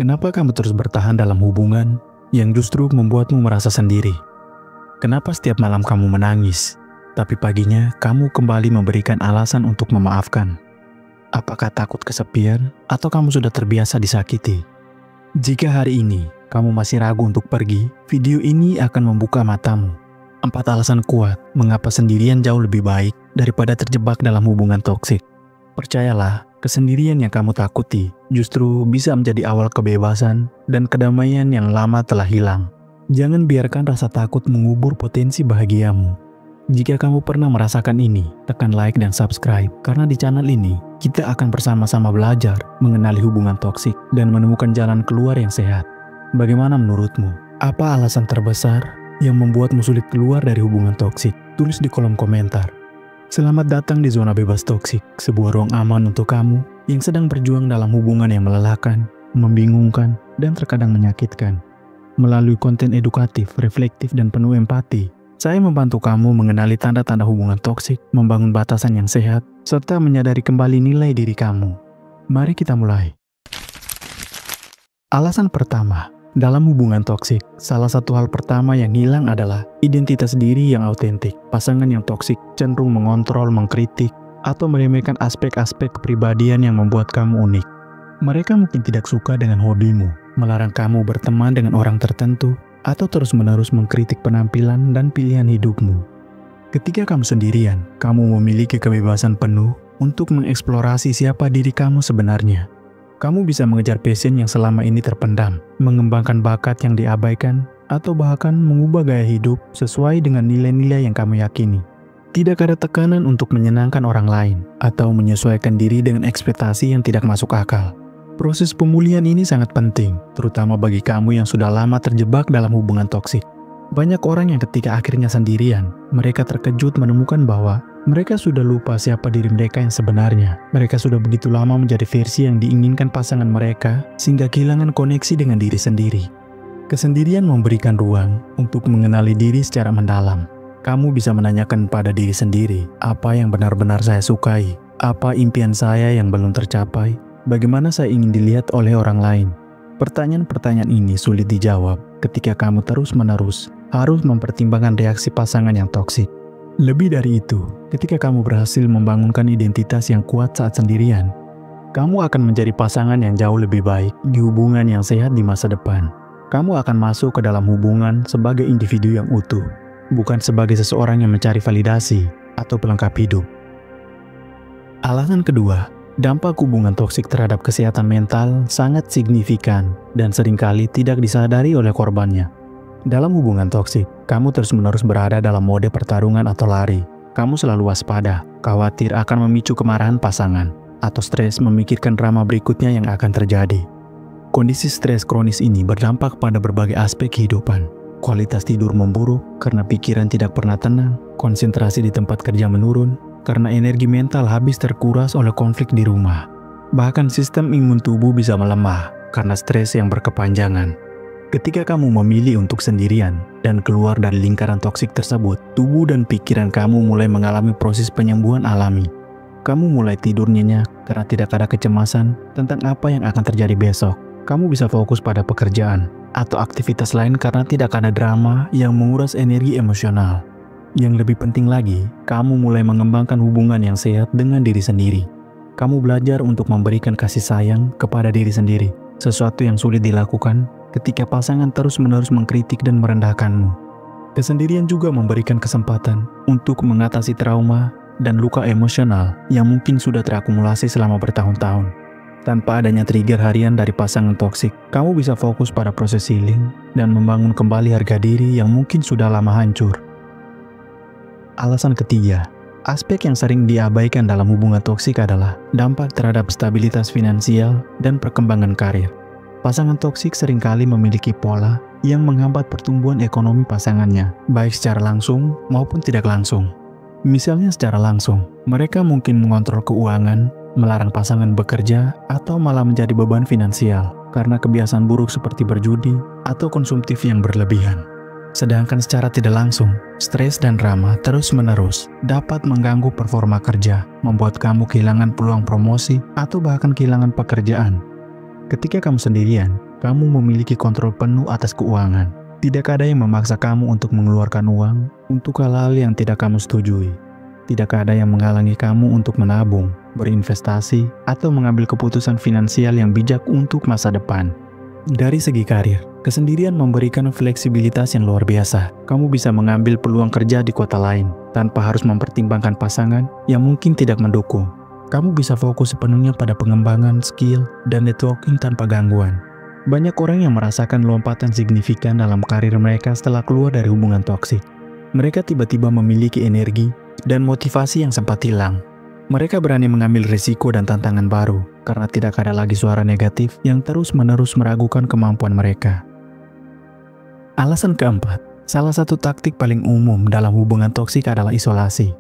Kenapa kamu terus bertahan dalam hubungan yang justru membuatmu merasa sendiri? Kenapa setiap malam kamu menangis, tapi paginya kamu kembali memberikan alasan untuk memaafkan? Apakah takut kesepian atau kamu sudah terbiasa disakiti? Jika hari ini kamu masih ragu untuk pergi, video ini akan membuka matamu. 4 alasan kuat mengapa sendirian jauh lebih baik daripada terjebak dalam hubungan toksik. Percayalah, kesendirian yang kamu takuti justru bisa menjadi awal kebebasan dan kedamaian yang lama telah hilang. Jangan biarkan rasa takut mengubur potensi bahagiamu. Jika kamu pernah merasakan ini, tekan like dan subscribe karena di channel ini kita akan bersama-sama belajar mengenali hubungan toksik dan menemukan jalan keluar yang sehat. Bagaimana menurutmu? Apa alasan terbesar yang membuatmu sulit keluar dari hubungan toksik? Tulis di kolom komentar. Selamat datang di Zona Bebas Toksik, sebuah ruang aman untuk kamu yang sedang berjuang dalam hubungan yang melelahkan, membingungkan, dan terkadang menyakitkan. Melalui konten edukatif, reflektif, dan penuh empati, saya membantu kamu mengenali tanda-tanda hubungan toksik, membangun batasan yang sehat, serta menyadari kembali nilai diri kamu. Mari kita mulai. Alasan pertama, dalam hubungan toksik, salah satu hal pertama yang hilang adalah identitas diri yang autentik. Pasangan yang toksik cenderung mengontrol, mengkritik, atau meremehkan aspek-aspek kepribadian yang membuat kamu unik. Mereka mungkin tidak suka dengan hobimu, melarang kamu berteman dengan orang tertentu, atau terus-menerus mengkritik penampilan dan pilihan hidupmu. Ketika kamu sendirian, kamu memiliki kebebasan penuh untuk mengeksplorasi siapa diri kamu sebenarnya. Kamu bisa mengejar passion yang selama ini terpendam, mengembangkan bakat yang diabaikan, atau bahkan mengubah gaya hidup sesuai dengan nilai-nilai yang kamu yakini. Tidak ada tekanan untuk menyenangkan orang lain, atau menyesuaikan diri dengan ekspektasi yang tidak masuk akal. Proses pemulihan ini sangat penting, terutama bagi kamu yang sudah lama terjebak dalam hubungan toksik. Banyak orang yang ketika akhirnya sendirian, mereka terkejut menemukan bahwa mereka sudah lupa siapa diri mereka yang sebenarnya. Mereka sudah begitu lama menjadi versi yang diinginkan pasangan mereka, sehingga kehilangan koneksi dengan diri sendiri. Kesendirian memberikan ruang untuk mengenali diri secara mendalam. Kamu bisa menanyakan pada diri sendiri, apa yang benar-benar saya sukai? Apa impian saya yang belum tercapai? Bagaimana saya ingin dilihat oleh orang lain? Pertanyaan-pertanyaan ini sulit dijawab ketika kamu terus-menerus harus mempertimbangkan reaksi pasangan yang toksik. Lebih dari itu, ketika kamu berhasil membangunkan identitas yang kuat saat sendirian, kamu akan menjadi pasangan yang jauh lebih baik di hubungan yang sehat di masa depan. Kamu akan masuk ke dalam hubungan sebagai individu yang utuh, bukan sebagai seseorang yang mencari validasi atau pelengkap hidup. Alasan kedua, dampak hubungan toksik terhadap kesehatan mental sangat signifikan dan seringkali tidak disadari oleh korbannya. Dalam hubungan toksik, kamu terus-menerus berada dalam mode pertarungan atau lari. Kamu selalu waspada, khawatir akan memicu kemarahan pasangan, atau stres memikirkan drama berikutnya yang akan terjadi. Kondisi stres kronis ini berdampak pada berbagai aspek kehidupan. Kualitas tidur memburuk karena pikiran tidak pernah tenang, konsentrasi di tempat kerja menurun, karena energi mental habis terkuras oleh konflik di rumah. Bahkan sistem imun tubuh bisa melemah karena stres yang berkepanjangan. Ketika kamu memilih untuk sendirian dan keluar dari lingkaran toksik tersebut, tubuh dan pikiran kamu mulai mengalami proses penyembuhan alami. Kamu mulai tidur nyenyak karena tidak ada kecemasan tentang apa yang akan terjadi besok. Kamu bisa fokus pada pekerjaan atau aktivitas lain karena tidak ada drama yang menguras energi emosional. Yang lebih penting lagi, kamu mulai mengembangkan hubungan yang sehat dengan diri sendiri. Kamu belajar untuk memberikan kasih sayang kepada diri sendiri, sesuatu yang sulit dilakukan ketika pasangan terus-menerus mengkritik dan merendahkanmu. Kesendirian juga memberikan kesempatan untuk mengatasi trauma dan luka emosional yang mungkin sudah terakumulasi selama bertahun-tahun. Tanpa adanya trigger harian dari pasangan toksik, kamu bisa fokus pada proses healing dan membangun kembali harga diri yang mungkin sudah lama hancur. Alasan ketiga, aspek yang sering diabaikan dalam hubungan toksik adalah dampak terhadap stabilitas finansial dan perkembangan karir. Pasangan toksik seringkali memiliki pola yang menghambat pertumbuhan ekonomi pasangannya, baik secara langsung maupun tidak langsung. Misalnya secara langsung, mereka mungkin mengontrol keuangan, melarang pasangan bekerja, atau malah menjadi beban finansial karena kebiasaan buruk seperti berjudi atau konsumtif yang berlebihan. Sedangkan secara tidak langsung, stres dan drama terus-menerus dapat mengganggu performa kerja, membuat kamu kehilangan peluang promosi atau bahkan kehilangan pekerjaan. Ketika kamu sendirian, kamu memiliki kontrol penuh atas keuangan. Tidak ada yang memaksa kamu untuk mengeluarkan uang untuk hal-hal yang tidak kamu setujui. Tidak ada yang menghalangi kamu untuk menabung, berinvestasi, atau mengambil keputusan finansial yang bijak untuk masa depan. Dari segi karir, kesendirian memberikan fleksibilitas yang luar biasa. Kamu bisa mengambil peluang kerja di kota lain, tanpa harus mempertimbangkan pasangan yang mungkin tidak mendukung. Kamu bisa fokus sepenuhnya pada pengembangan skill dan networking tanpa gangguan. Banyak orang yang merasakan lompatan signifikan dalam karir mereka setelah keluar dari hubungan toksik. Mereka tiba-tiba memiliki energi dan motivasi yang sempat hilang. Mereka berani mengambil risiko dan tantangan baru karena tidak ada lagi suara negatif yang terus-menerus meragukan kemampuan mereka. Alasan keempat, salah satu taktik paling umum dalam hubungan toksik adalah isolasi.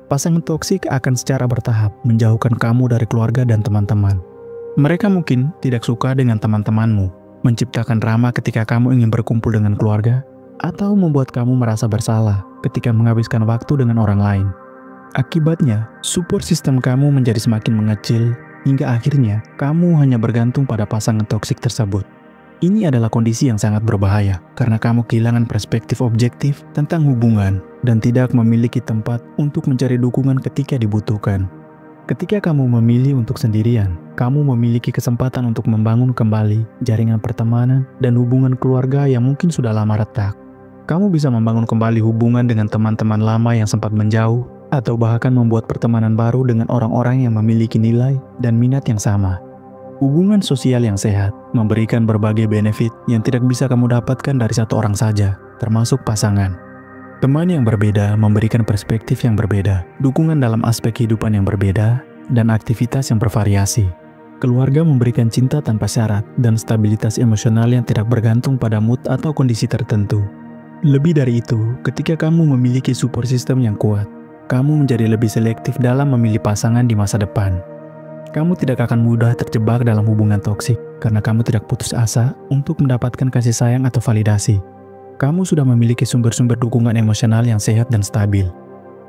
Pasangan toksik akan secara bertahap menjauhkan kamu dari keluarga dan teman-teman. Mereka mungkin tidak suka dengan teman-temanmu, menciptakan drama ketika kamu ingin berkumpul dengan keluarga, atau membuat kamu merasa bersalah ketika menghabiskan waktu dengan orang lain. Akibatnya, support system kamu menjadi semakin mengecil, hingga akhirnya kamu hanya bergantung pada pasangan toksik tersebut. Ini adalah kondisi yang sangat berbahaya, karena kamu kehilangan perspektif objektif tentang hubungan, dan tidak memiliki tempat untuk mencari dukungan ketika dibutuhkan. Ketika kamu memilih untuk sendirian, kamu memiliki kesempatan untuk membangun kembali jaringan pertemanan dan hubungan keluarga yang mungkin sudah lama retak. Kamu bisa membangun kembali hubungan dengan teman-teman lama yang sempat menjauh, atau bahkan membuat pertemanan baru dengan orang-orang yang memiliki nilai dan minat yang sama. Hubungan sosial yang sehat memberikan berbagai benefit yang tidak bisa kamu dapatkan dari satu orang saja, termasuk pasangan. Teman yang berbeda memberikan perspektif yang berbeda, dukungan dalam aspek kehidupan yang berbeda, dan aktivitas yang bervariasi. Keluarga memberikan cinta tanpa syarat dan stabilitas emosional yang tidak bergantung pada mood atau kondisi tertentu. Lebih dari itu, ketika kamu memiliki support system yang kuat, kamu menjadi lebih selektif dalam memilih pasangan di masa depan. Kamu tidak akan mudah terjebak dalam hubungan toksik karena kamu tidak putus asa untuk mendapatkan kasih sayang atau validasi. Kamu sudah memiliki sumber-sumber dukungan emosional yang sehat dan stabil.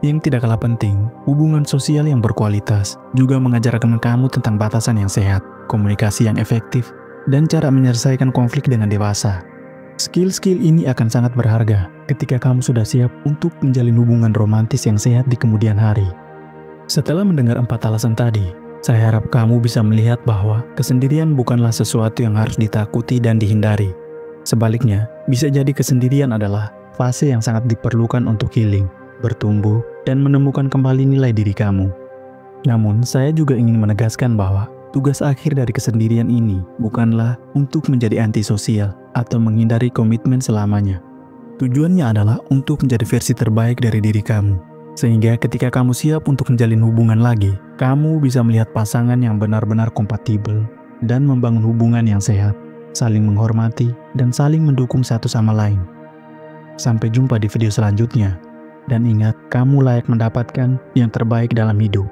Yang tidak kalah penting, hubungan sosial yang berkualitas juga mengajarkan kamu tentang batasan yang sehat, komunikasi yang efektif, dan cara menyelesaikan konflik dengan dewasa. Skill-skill ini akan sangat berharga ketika kamu sudah siap untuk menjalin hubungan romantis yang sehat di kemudian hari. Setelah mendengar 4 alasan tadi, saya harap kamu bisa melihat bahwa kesendirian bukanlah sesuatu yang harus ditakuti dan dihindari. Sebaliknya, bisa jadi kesendirian adalah fase yang sangat diperlukan untuk healing, bertumbuh, dan menemukan kembali nilai diri kamu. Namun, saya juga ingin menegaskan bahwa tugas akhir dari kesendirian ini bukanlah untuk menjadi antisosial atau menghindari komitmen selamanya. Tujuannya adalah untuk menjadi versi terbaik dari diri kamu. Sehingga ketika kamu siap untuk menjalin hubungan lagi, kamu bisa melihat pasangan yang benar-benar kompatibel dan membangun hubungan yang sehat, saling menghormati, dan saling mendukung satu sama lain. Sampai jumpa di video selanjutnya. Dan ingat, kamu layak mendapatkan yang terbaik dalam hidup.